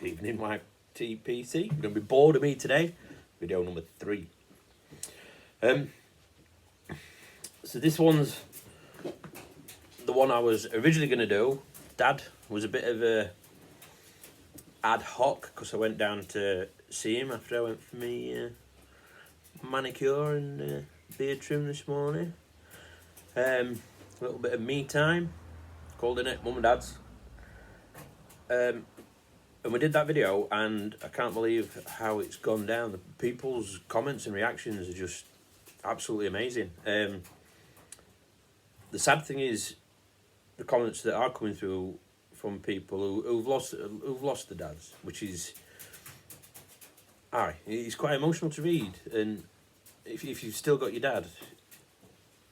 Evening YTPC. You're going to be bored of me today. Video number 3. So this one's the one I was originally going to do. Dad was a bit of a ad hoc because I went down to see him after I went for my manicure and beard trim this morning. A little bit of me time, called in it Mum and Dad's. And we did that video, and I can't believe how it's gone down. The people's comments and reactions are just absolutely amazing. The sad thing is, the comments that are coming through from people who've lost their dads, which is, it's quite emotional to read. And if you've still got your dad,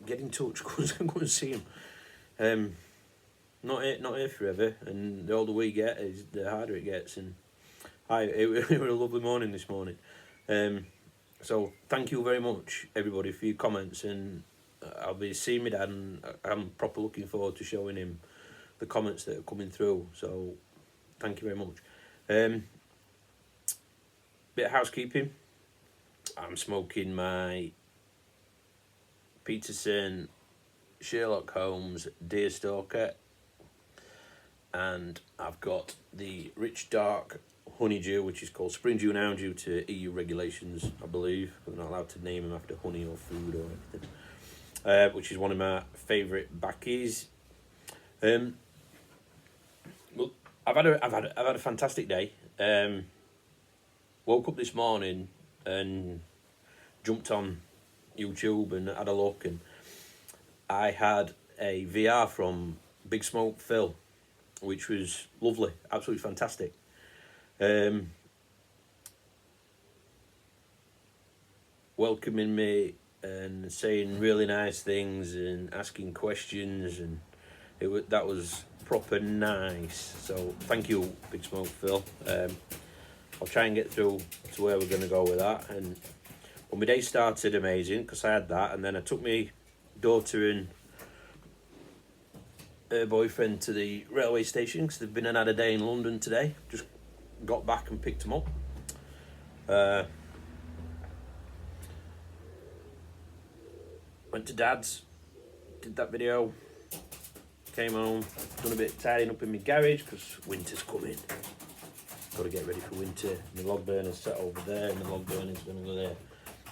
get in touch. Go and see him. Not here forever, and the older we get, the harder it gets. And it was a lovely morning this morning. So thank you very much, everybody, for your comments. And I'll be seeing my dad, and I'm proper looking forward to showing him the comments that are coming through. So thank you very much. Bit of housekeeping. I'm smoking my Peterson Sherlock Holmes Deerstalker, and I've got the Rich Dark Honeydew, which is called Spring Dew now due to EU regulations, I believe. I'm not allowed to name them after honey or food or anything. Which is one of my favourite backies. Well, I've had a fantastic day. Woke up this morning and jumped on YouTube and had a look, and I had a VR from Big Smoke Phil, which was lovely, absolutely fantastic. Welcoming me and saying really nice things and asking questions, and that was proper nice. So thank you, Big Smoke Phil. I'll try and get through to where we're going to go with that. And well, my day started amazing because I had that, and then I took my daughter and her boyfriend to the railway station because they've been and had a day in London today. Just got back and picked them up. Went to Dad's, did that video, came home, done a bit of tidying up in my garage because winter's coming. Got to get ready for winter. My log burner's set over there, and the log burner's going to go there.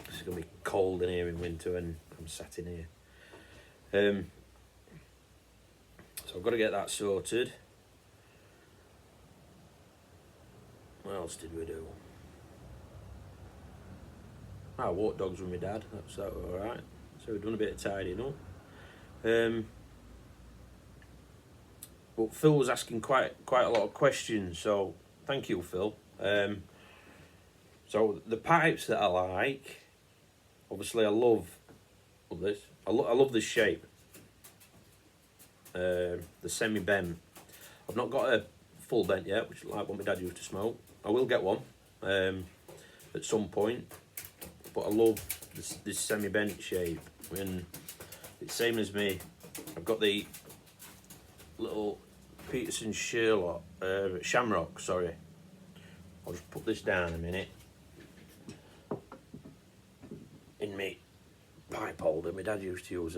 It's going to be cold in here in winter, and I'm sat in here. So I've got to get that sorted. What else did we do? I walked dogs with my dad. That was alright. So we've done a bit of tidying up. But Phil was asking quite a lot of questions, so thank you, Phil. So the pipes that I like, obviously I love this. I love this shape. The semi-bent. I've not got a full bent yet, which is like what my dad used to smoke. I will get one at some point, but I love this semi-bent shape. And it's same as me. I've got the little Peterson Shamrock, sorry. I'll just put this down a minute. In my pipe holder, my dad used to use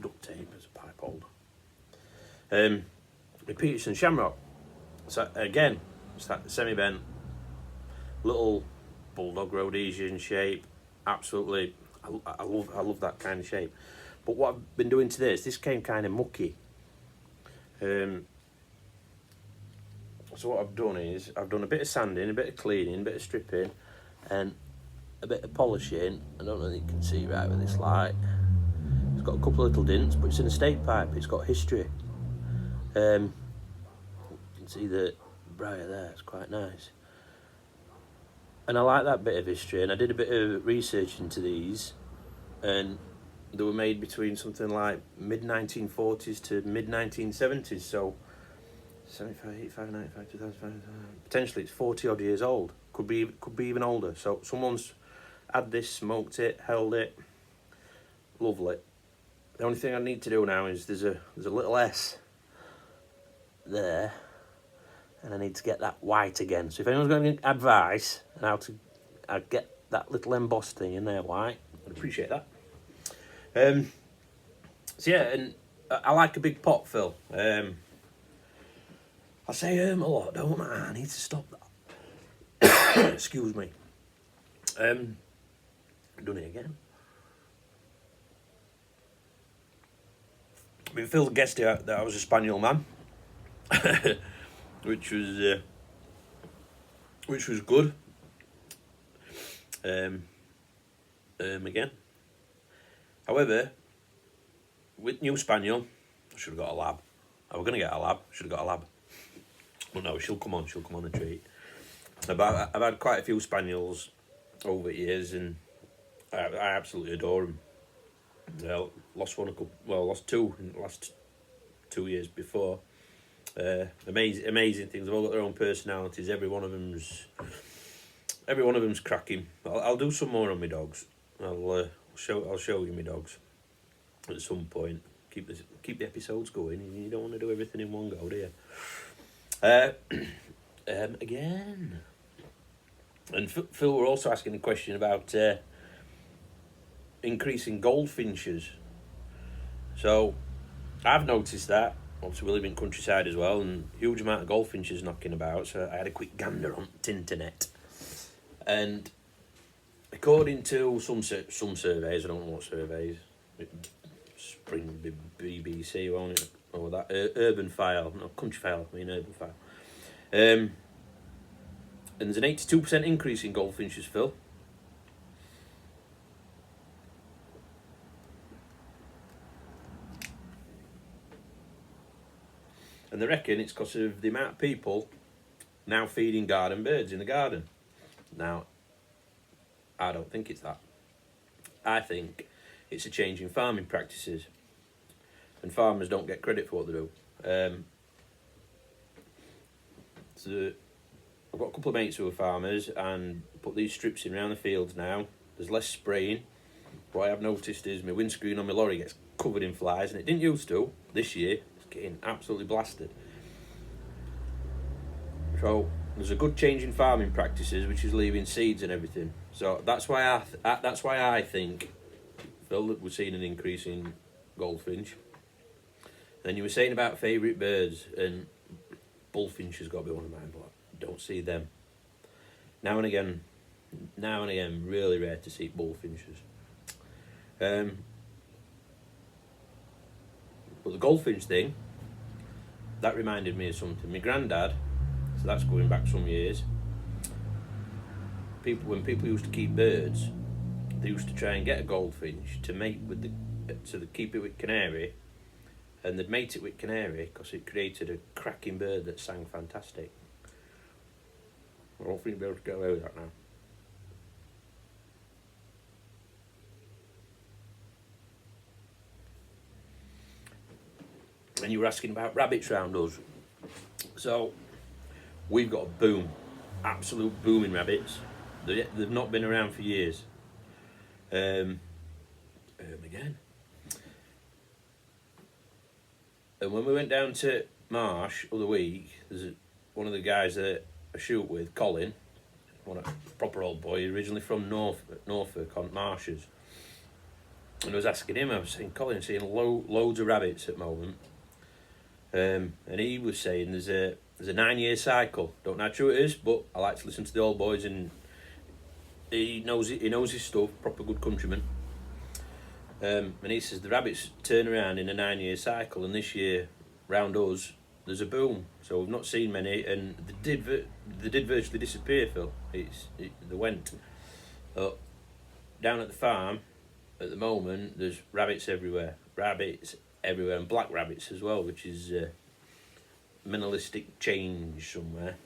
duct tape as a pipe holder. The Peterson Shamrock. So again, it's that semi-bent, little bulldog Rhodesian shape. Absolutely, I love that kind of shape. But what I've been doing to this came kind of mucky. So what I've done is I've done a bit of sanding, a bit of cleaning, a bit of stripping, and a bit of polishing. I don't know if you can see right with this light. It's got a couple of little dents, but it's an estate pipe. It's got history. You can see the briar there. It's quite nice. And I like that bit of history. And I did a bit of research into these, and they were made between something like mid-1940s to mid-1970s. So 75, 85, 95, 2005. Potentially it's 40 odd years old. Could be even older. So someone's had this, smoked it, held it. Lovely. The only thing I need to do now is there's a little S there, and I need to get that white again. So if anyone's got any advice on how to get that little embossed thing in there white, I'd appreciate that. So yeah, and I like a big pot, Phil. I say a lot, don't I? I need to stop that. Excuse me. Done it again. I mean, Phil guessed it that I was a spaniel man, which was good. Again. However, with new spaniel, I should have got a lab. I was going to get a lab. Should have got a lab. But no, she'll come on the treat. I've had quite a few spaniels over the years, and I absolutely adore them. Lost two in the last 2 years before. Amazing things. They've all got their own personalities. Every one of them's cracking. I'll do some more on my dogs. I'll show you my dogs at some point. Keep the episodes going. You don't want to do everything in one go, do you? Again. And Phil were also asking a question about increasing goldfinches. So I've noticed that. Obviously we live in countryside as well, and huge amount of goldfinches knocking about. So I had a quick gander on Tinternet, and according to some surveys, I don't know what surveys, Spring BBC, won't it? Or that Urban File, no, Country File. I mean Urban File. And there's an 82% increase in goldfinches, Phil. And they reckon it's because of the amount of people now feeding garden birds in the garden. Now, I don't think it's that. I think it's a change in farming practices. And farmers don't get credit for what they do. So I've got a couple of mates who are farmers and put these strips in around the fields now. There's less spraying. What I have noticed is my windscreen on my lorry gets covered in flies, and it didn't used to. This year, it's getting absolutely blasted. So there's a good change in farming practices, which is leaving seeds and everything. So that's why I think, Phil, that we're seeing an increase in goldfinch. Then you were saying about favourite birds, and bullfinch has got to be one of mine, but I don't see them. Now and again, really rare to see bullfinches. But the goldfinch thing, that reminded me of something. My granddad, so that's going back some years, when people used to keep birds, they used to try and get a goldfinch to mate with so they'd keep it with canary, and they'd mate it with canary because it created a cracking bird that sang fantastic. I don't think they'll be able to get away with that now. And you were asking about rabbits round us. So we've got a boom, absolute booming rabbits. They've not been around for years. Again. And when we went down to Marsh other week, there's one of the guys that I shoot with, Colin, a proper old boy, originally from Norfolk on Marshes. And I was asking him, I was saying, Colin, seeing loads of rabbits at the moment. And he was saying there's a 9-year cycle. Don't know how true it is, but I like to listen to the old boys, and he knows his stuff, proper good countryman. And he says the rabbits turn around in a 9-year cycle, and this year round us there's a boom. So we've not seen many, and they did virtually disappear, Phil. They went. Down at the farm at the moment there's rabbits everywhere, and black rabbits as well, which is mineralistic change somewhere.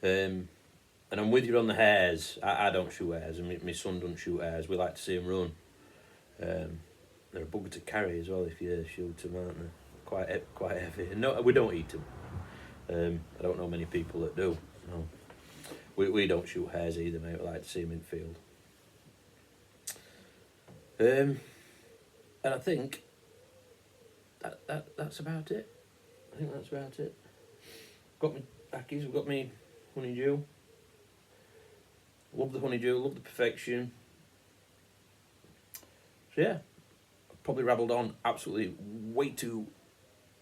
And I'm with you on the hares. I don't shoot hares, and my son doesn't shoot hares. We like to see them run. They're a bugger to carry as well if you shoot them, aren't they? Quite heavy. No, we don't eat them. I don't know many people that do. No. We don't shoot hares either, mate. We like to see them in the field. And I think that's about it. I think that's about it. Got my Ackies, we've got me honeydew. Love the honeydew, love the perfection. So yeah, probably rabbled on absolutely way too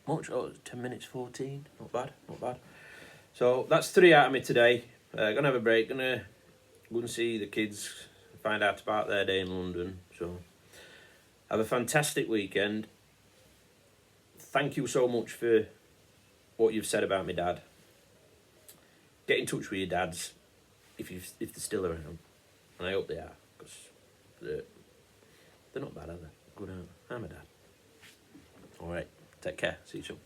much. Oh, it's 10 minutes 14. Not bad, not bad. So that's 3 out of me today. Gonna have a break. Gonna go and see the kids, find out about their day in London. So have a fantastic weekend. Thank you so much for what you've said about my dad. Get in touch with your dads if they're still around, and I hope they are, because they're not bad, are they? Good, aren't they? I'm a dad. All right, take care. See you soon.